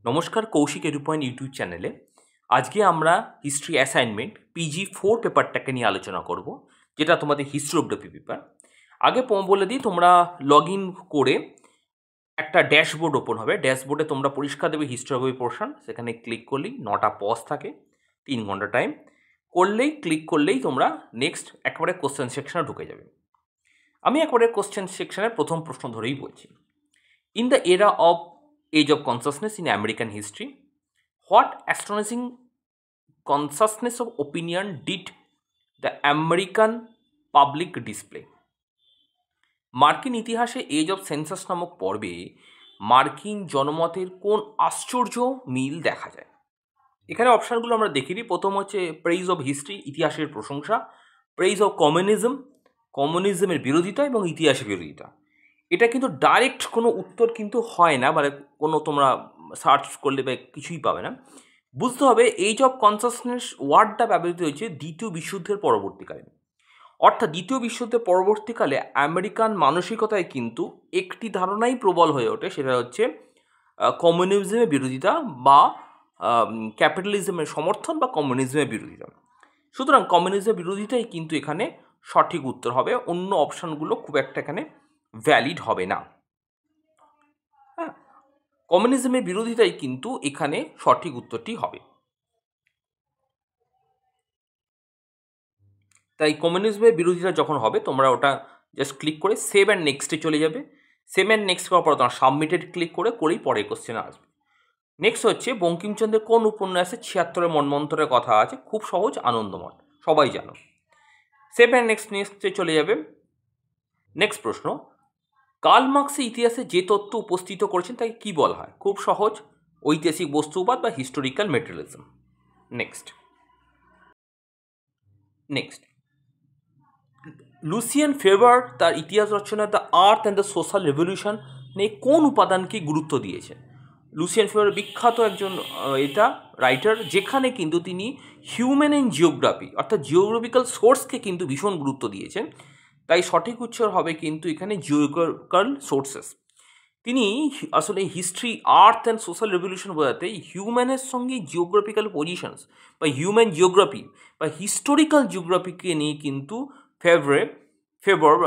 নমস্কার, Kaushik edu point YouTube চ্যানেলে আজকে আমরা হিস্ট্রি অ্যাসাইনমেন্ট PG4 পেপারটাকে নিয়ে আলোচনা করব, যেটা তোমাদের হিস্টোগ্রাফি পেপার। আগে বলে দিই, তোমরা লগ ইন করে একটা ড্যাশবোর্ড ওপেন হবে। ড্যাশবোর্ডে তোমরা পরিষ্কার দেবে হিস্টোগ্রাফি পোর্শন, সেখানে ক্লিক করলেই 9টা পজ থাকে, 3 ঘন্টা টাইম ক্লিক করলেই তোমরা নেক্সট একেবারে কোশ্চেন সেকশনে ঢুকে যাবে। আমি একবারে কোশ্চেন সেকশনের প্রথম প্রশ্ন ধরেই বলছি। ইন দ্য এরা of age of consciousness in American history, what astonishing consciousness of opinion did the American public display? মার্কিন ইতিহাসে এজ অফ সেন্সাস নামক পর্বে মার্কিন জনমতের কোন আশ্চর্য মিল দেখা যায়? এখানে অপশানগুলো আমরা দেখে নিই। প্রথম হচ্ছে প্রেইজ অফ হিস্ট্রি, ইতিহাসের প্রশংসা; প্রেইজ অফ কমিউনিজম, কমিউনিজমের বিরোধিতা এবং ইতিহাসের বিরোধিতা। এটা কিন্তু ডাইরেক্ট কোনো উত্তর কিন্তু হয় না, মানে কোনো তোমরা সার্চ করলে বা কিছুই পাবে না। বুঝতে হবে এজ অফ কনসাসনেস ওয়ার্ডটা ব্যবহৃত হয়েছে দ্বিতীয় বিশ্বযুদ্ধের পরবর্তীকালে। অর্থাৎ দ্বিতীয় বিশ্বযুদ্ধের পরবর্তীকালে আমেরিকান মানসিকতায় কিন্তু একটি ধারণাই প্রবল হয়ে ওঠে, সেটা হচ্ছে কমিউনিজমের বিরোধিতা বা ক্যাপিটালিজমের সমর্থন বা কমিউনিজমের বিরোধিতা। সুতরাং কমিউনিজমের বিরোধিতাই কিন্তু এখানে সঠিক উত্তর হবে, অন্য অপশানগুলো খুব একটা এখানে ভ্যালিড হবে না। হ্যাঁ, কমিউনিজমের বিরোধিতাই কিন্তু এখানে সঠিক উত্তরটি হবে। তাই কমিউনিজমের বিরোধিতা যখন হবে, তোমরা ওটা জাস্ট ক্লিক করে সেভ অ্যান্ড নেক্সটে চলে যাবে। সেভ অ্যান্ড নেক্সট করার পর তোমরা সাবমিটেড ক্লিক করেই পরের কোশ্চেনে আসবে। নেক্সট হচ্ছে বঙ্কিমচন্দ্রের কোন উপন্যাসে 76 মন্বন্তরের কথা আছে? খুব সহজ, আনন্দমঠ, সবাই জানো। সেভ অ্যান্ড নেক্সটে চলে যাবে। নেক্সট প্রশ্ন, কার্ল মার্কস ইতিহাসে যে তত্ত্ব উপস্থিত করেছেন তাকে কি বলা হয়? খুব সহজ, ঐতিহাসিক বস্তুবাদ বা historical materialism. Next Lucien Febvre তার ইতিহাস রচনায় the earth and the social revolution নিয়ে কোন উপাদানকে গুরুত্ব দিয়েছেন? লুসিয়ান ফেভার বিখ্যাত একজন রাইটার, যেখানে কিন্তু তিনি হিউম্যান অ্যান্ড জিওগ্রাফি অর্থাৎ জিওগ্রাফিক্যাল সোর্সকে কিন্তু ভীষণ গুরুত্ব দিয়েছেন। তাই সঠিক উত্তর হবে কিন্তু এখানে জিওগ্রাফিক্যাল সোর্সেস। তিনি আসলে history, earth and social revolution বোঝাতে হিউম্যানের সঙ্গে জিওগ্রাফিক্যাল পজিশনস বা হিউম্যান জিওগ্রাফি বা হিস্টোরিক্যাল জিওগ্রাফিকে নিয়ে কিন্তু ফেভার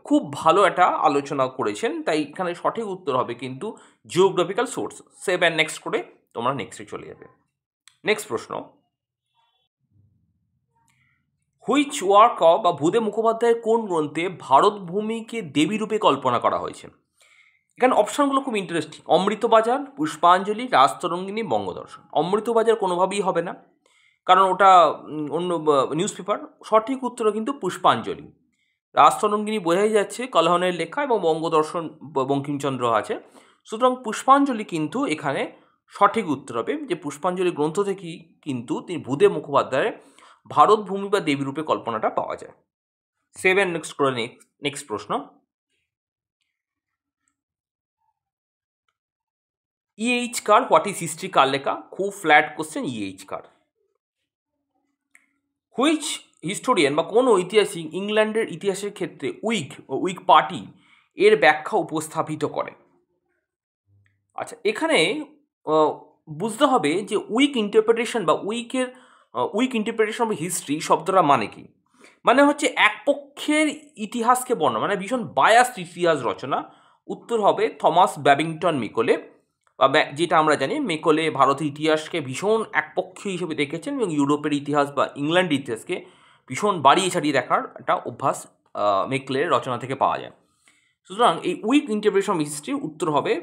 খুব ভালো একটা আলোচনা করেছেন। তাই এখানে সঠিক উত্তর হবে কিন্তু geographical source. Save and next করে তোমরা নেক্সটে চলে যাবে। নেক্সট প্রশ্ন, হুইচ ওয়ার্ক অফ বা ভূদেব মুখোপাধ্যায়ের কোন গ্রন্থে ভারত ভূমিকে দেবী রূপে কল্পনা করা হয়েছে? এখানে অপশানগুলো খুব ইন্টারেস্টিং। অমৃতবাজার, পুষ্পাঞ্জলি, রাজতরঙ্গিনী, বঙ্গদর্শন। অমৃতবাজার কোনোভাবেই হবে না, কারণ ওটা অন্য নিউজ পেপার। সঠিক উত্তর কিন্তু পুষ্পাঞ্জলি। রাজতরঙ্গিনী বোঝাই যাচ্ছে কলহনের লেখা, এবং বঙ্গদর্শন বঙ্কিমচন্দ্র আছে। সুতরাং পুষ্পাঞ্জলি কিন্তু এখানে সঠিক উত্তর হবে, যে পুষ্পাঞ্জলি গ্রন্থ থেকেই কিন্তু তিনি ভূদেব মুখোপাধ্যায়ের ভারত ভূমি বা দেবী রূপে কল্পনাটা পাওয়া যায়। সেভেন নেক্সট করে নেক্সট প্রশ্ন, E H Carr what is history কার লেখা? খুব flat question, E H Carr. Which historian বা কোন ঐতিহাসিক ইংল্যান্ডের ইতিহাসের ক্ষেত্রে উইক পার্টি এর ব্যাখ্যা উপস্থাপিত করে? আচ্ছা, এখানে বুঝতে হবে যে উইক ইন্টারপ্রিটেশন বা উইক ইন্টারপ্রিটেশন অফ হিস্ট্রি শব্দটা মানে কি? মানে হচ্ছে এক পক্ষের ইতিহাসকে বর্ণনা, মানে ভীষণ বায়াসড ইতিহাস রচনা। উত্তর হবে থমাস ব্যাবিংটন মেকলে, বা যেটা আমরা জানি মেকলে ভারতের ইতিহাসকে ভীষণ একপক্ষীয় হিসেবে দেখেছেন এবং ইউরোপের ইতিহাস বা ইংল্যান্ডের ইতিহাসকে ভীষণ বাড়িয়ে ছাড়িয়ে দেখার একটা অভ্যাস মেকলের রচনা থেকে পাওয়া যায়। সুতরাং এই উইক ইন্টারপ্রিটেশন অফ হিস্ট্রি উত্তর হবে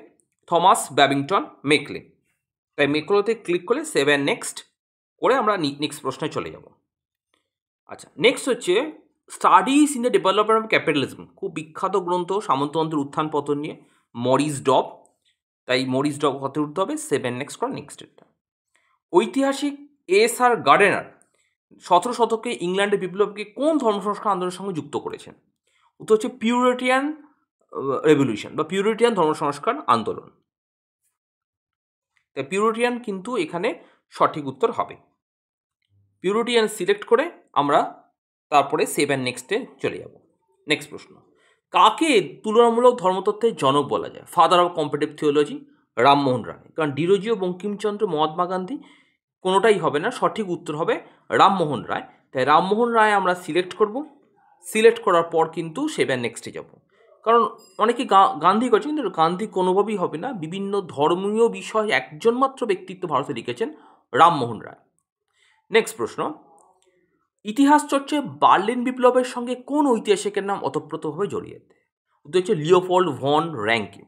থমাস ব্যাবিংটন মেকলে। তাই মেকলেতে ক্লিক করে সেভ অ্যান্ড নেক্সট করে আমরা নেক্সট প্রশ্নে চলে যাব। আচ্ছা, নেক্সট হচ্ছে studies in the development of capitalism. খুব বিখ্যাত গ্রন্থ সামন্ততন্ত্রের উত্থান পতন নিয়ে, মরিস ডব। তাই মরিস ডব হতে উঠতে হবে। সেভেন নেক্সট করা নেক্সট এটা। ঐতিহাসিক এস.আর. গার্ডেনার 17 শতকে ইংল্যান্ডের বিপ্লবকে কোন ধর্মসংস্কার আন্দোলনের সঙ্গে যুক্ত করেছেন? উত্তর হচ্ছে পিউরিটিয়ান রেভলিউশন বা পিউরিটিয়ান ধর্মসংস্কার আন্দোলন। তাই পিউরিটিয়ান কিন্তু এখানে সঠিক উত্তর হবে। পিউরিটিয়ান সিলেক্ট করে আমরা তারপরে সেভ অ্যান্ড নেক্সটে চলে যাব। নেক্সট প্রশ্ন, কাকে তুলনামূলক ধর্মতত্ত্বের জনক বলা যায়? Father of comparative theology, Rammohan Roy, কারণ ডিরোজিও বঙ্কিমচন্দ্র মহাত্মা গান্ধী কোনোটাই হবে না, সঠিক উত্তর হবে রামমোহন রায়। তাই রামমোহন রায় আমরা সিলেক্ট করব। সিলেক্ট করার পর কিন্তু 7 নেক্সটে যাব, কারণ অনেকে গান্ধী করছে, কিন্তু গান্ধী কোনোভাবেই হবে না। বিভিন্ন ধর্মীয় বিষয় একজন মাত্র ব্যক্তিত্ব ভারতে লিখেছেন, রামমোহন রায়। নেক্সট প্রশ্ন, ইতিহাস চর্চায় বার্লিন বিপ্লবের সঙ্গে কোন ঐতিহাসিকের নাম ওতপ্রোতভাবে জড়িয়ে? উত্তর হচ্ছে লিওপোল্ড ভন র্যাঙ্কে।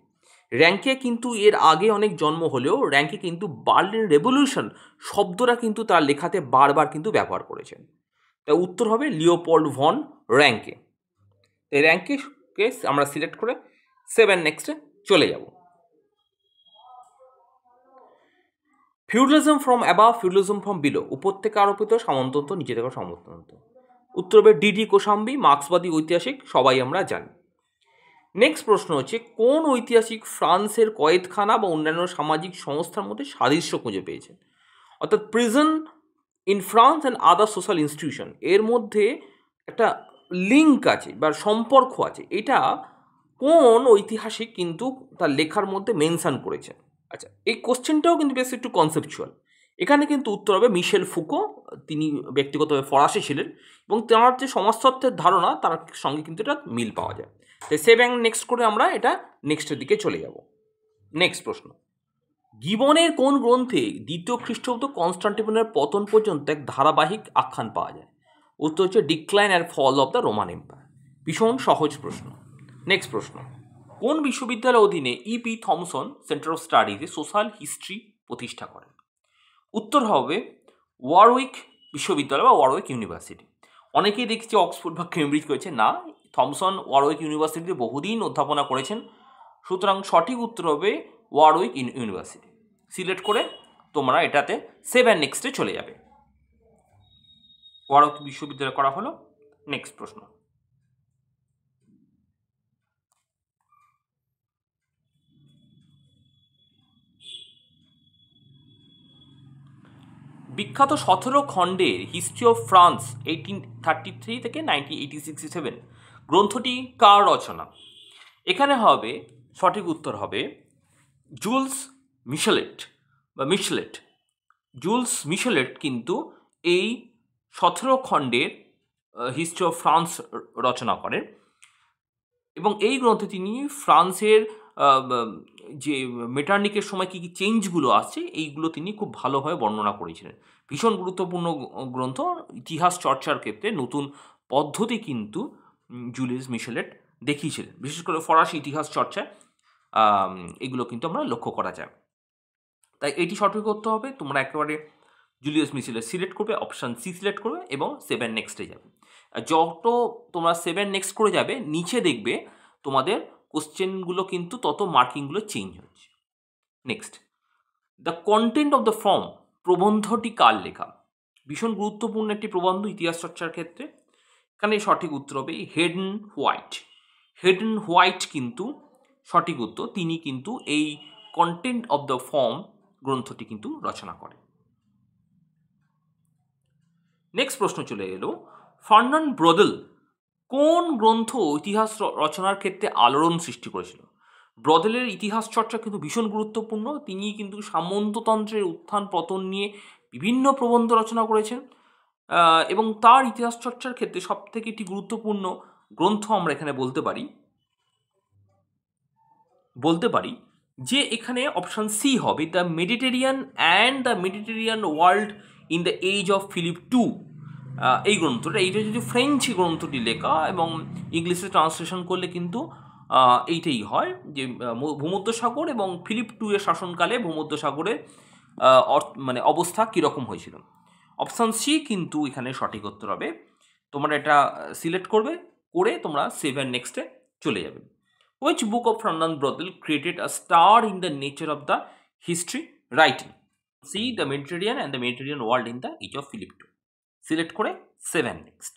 র্যাঙ্কে কিন্তু এর আগে অনেক জন্ম হলেও র্যাঙ্কে কিন্তু বার্লিন রেভলিউশন শব্দটা কিন্তু তার লেখাতে বারবার কিন্তু ব্যবহার করেছেন। তাই উত্তর হবে লিওপোল্ড ভন র্যাঙ্কে। এই র্যাঙ্কে কেস আমরা সিলেক্ট করে 7 নেক্সটে চলে যাব। Feudalism from above, feudalism from below, উপর থেকে আরোপিত সামন্ততন্ত্র, নিচে থেকে সামন্ততন্ত্র। উত্তর হবে ডিডি কোশাম্বি, মার্ক্সবাদী ঐতিহাসিক, সবাই আমরা জানি। নেক্সট প্রশ্ন হচ্ছে, কোন ঐতিহাসিক ফ্রান্সের কয়েদখানা বা অন্যান্য সামাজিক সংস্থার মধ্যে সাদৃশ্য খুঁজে পেয়েছেন? অর্থাৎ prison in France and other social institution, এর মধ্যে একটা লিঙ্ক আছে বা সম্পর্ক আছে, এটা কোন ঐতিহাসিক কিন্তু তার লেখার মধ্যে মেনশন করেছেন? আচ্ছা, এই কোশ্চেনটাও কিন্তু বেশ একটু কনসেপচুয়াল। এখানে কিন্তু উত্তর হবে মিশেল ফুকো। তিনি ব্যক্তিগতভাবে ফরাসি ছিলেন এবং তাঁর যে সমাজতত্ত্বের ধারণা তার সঙ্গে কিন্তু এটা মিল পাওয়া যায়। তাই সেভেন নেক্সট করে আমরা এটা নেক্সটের দিকে চলে যাব। নেক্সট প্রশ্ন, গিবনের কোন গ্রন্থে দ্বিতীয় খ্রিস্টাব্দ কনস্টান্টিনোপলের পতন পর্যন্ত এক ধারাবাহিক আখ্যান পাওয়া যায়? উত্তর হচ্ছে decline and fall of the Roman Empire. ভীষণ সহজ প্রশ্ন। নেক্সট প্রশ্ন, কোন বিশ্ববিদ্যালয়ের অধীনে ইপি থমসন সেন্টার অফ স্টাডিজে সোশ্যাল হিস্ট্রি প্রতিষ্ঠা করেন? উত্তর হবে ওয়ারউইক বিশ্ববিদ্যালয় বা ওয়ারউইক ইউনিভার্সিটি। অনেকেই দেখছি অক্সফোর্ড বা কেমব্রিজ করেছে, না, থমসন ওয়ারউইক ইউনিভার্সিটিতে বহুদিন অধ্যাপনা করেছেন। সুতরাং সঠিক উত্তর হবে ওয়ারউইক ইউনিভার্সিটি। সিলেক্ট করে তোমরা এটাতে 7 নেক্সটে চলে যাবে। ওয়ারউইক বিশ্ববিদ্যালয় করা হলো। নেক্সট প্রশ্ন, বিখ্যাত 17 খণ্ডের হিস্ট্রি অফ ফ্রান্স 1833 থেকে 1967 গ্রন্থটি কার রচনা? এখানে হবে সঠিক উত্তর হবে জুলস মিশেলেট বা মিশেলেট। জুলস মিশেলেট কিন্তু এই 17 খণ্ডের হিস্ট্রি অফ ফ্রান্স রচনা করেন এবং এই গ্রন্থে তিনি ফ্রান্সের যে মেটার্নিকের সময় কী কী চেঞ্জগুলো আসছে এইগুলো তিনি খুব ভালোভাবে বর্ণনা করেছিলেন। ভীষণ গুরুত্বপূর্ণ গ্রন্থ। ইতিহাস চর্চার ক্ষেত্রে নতুন পদ্ধতি কিন্তু জুলিয়াস মিশেলেট দেখিয়েছিলেন, বিশেষ করে ফরাসি ইতিহাস চর্চায় এগুলো কিন্তু আমরা লক্ষ্য করা যায়। তাই এটি সঠিক করতে হবে। তোমরা একেবারে জুলিয়াস মিশেলেট সিলেক্ট করবে, অপশান সি সিলেক্ট করবে এবং 7 নেক্সটে যাবে। যত তোমরা 7 নেক্সট করে যাবে নিচে দেখবে তোমাদের কোশ্চেনগুলো কিন্তু তত মার্কিংগুলো চেঞ্জ হচ্ছে। Next, the content of the form, প্রবন্ধটি কার লেখা? ভীষণ গুরুত্বপূর্ণ একটি প্রবন্ধ ইতিহাস চর্চার ক্ষেত্রে। এখানে সঠিক উত্তর হবে হেডেন হোয়াইট। হেডেন হোয়াইট কিন্তু সঠিক উত্তর। তিনি কিন্তু এই কন্টেন্ট অফ দ্য ফর্ম গ্রন্থটি কিন্তু রচনা করেন। নেক্সট প্রশ্ন চলে এলো, ফার্নান্ড ব্রোদেল কোন গ্রন্থ ইতিহাস রচনার ক্ষেত্রে আলোড়ন সৃষ্টি করেছিল? ব্রোদেলের ইতিহাস চর্চা কিন্তু ভীষণ গুরুত্বপূর্ণ। তিনি কিন্তু সামন্ততন্ত্রের উত্থান পতন নিয়ে বিভিন্ন প্রবন্ধ রচনা করেছেন এবং তার ইতিহাস চর্চার ক্ষেত্রে সবথেকে একটি গুরুত্বপূর্ণ গ্রন্থ আমরা এখানে বলতে পারি যে এখানে অপশান সি হবে, the Mediterranean and the Mediterranean world in the age of Philip two. এই গ্রন্থটা, এইটা যদি ফ্রেঞ্চ গ্রন্থটি লেখা এবং ইংলিশে ট্রান্সলেশন করলে কিন্তু এইটাই হয় যে ভূমধ্যসাগর এবং ফিলিপ টু এর শাসনকালে ভূমধ্যসাগরের মানে অবস্থা কীরকম হয়েছিল। অপশান সি কিন্তু এখানে সঠিক উত্তর হবে। তোমরা এটা সিলেক্ট করবে, করে তোমরা 7 নেক্সটে চলে যাবে। Which book of Fernand Braudel created a star in the nature of the history writing? See the Mediterranean and the Mediterranean world in the age of Philip II. Select করে 7 next.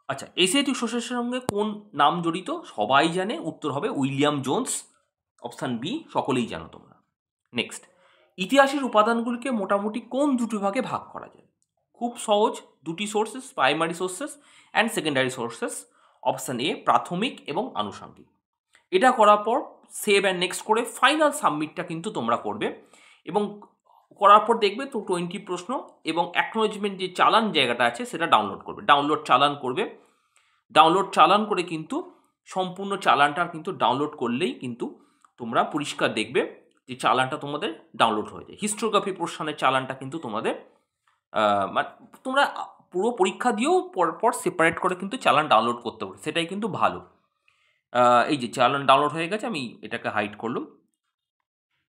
আচ্ছা, Asia টিউটোরিয়ালের সঙ্গে কোন নাম জড়িত? সবাই জানে, উত্তর হবে উইলিয়াম জোন্স। অপশান বি সকলেই জানো তোমরা। নেক্সট, ইতিহাসের উপাদানগুলিকে মোটামুটি কোন দুটি ভাগে ভাগ করা যায়? খুব সহজ, দুটি sources, primary sources and secondary sources. Option A প্রাথমিক এবং আনুষঙ্গিক। এটা করার পর সেভ অ্যান্ড নেক্সট করে ফাইনাল সাবমিটটা কিন্তু তোমরা করবে এবং করার পর দেখবে তো 20 প্রশ্ন এবং অ্যাকনোলেজমেন্ট যে চালান জায়গাটা আছে সেটা ডাউনলোড করবে, ডাউনলোড চালান করবে। ডাউনলোড চালান করে কিন্তু সম্পূর্ণ চালানটা কিন্তু ডাউনলোড করলেই কিন্তু তোমরা পরিষ্কার দেখবে যে চালানটা তোমাদের ডাউনলোড হয়ে যায়। হিস্টোগ্রাফি পোর্শনের চালানটা কিন্তু তোমাদের মানে তোমরা পুরো পরীক্ষা দিয়েও পরপর সেপারেট করে কিন্তু চালান ডাউনলোড করতে পারো, সেটাই কিন্তু ভালো। এই যে চালান ডাউনলোড হয়ে গেছে, আমি এটাকে হাইড করলাম।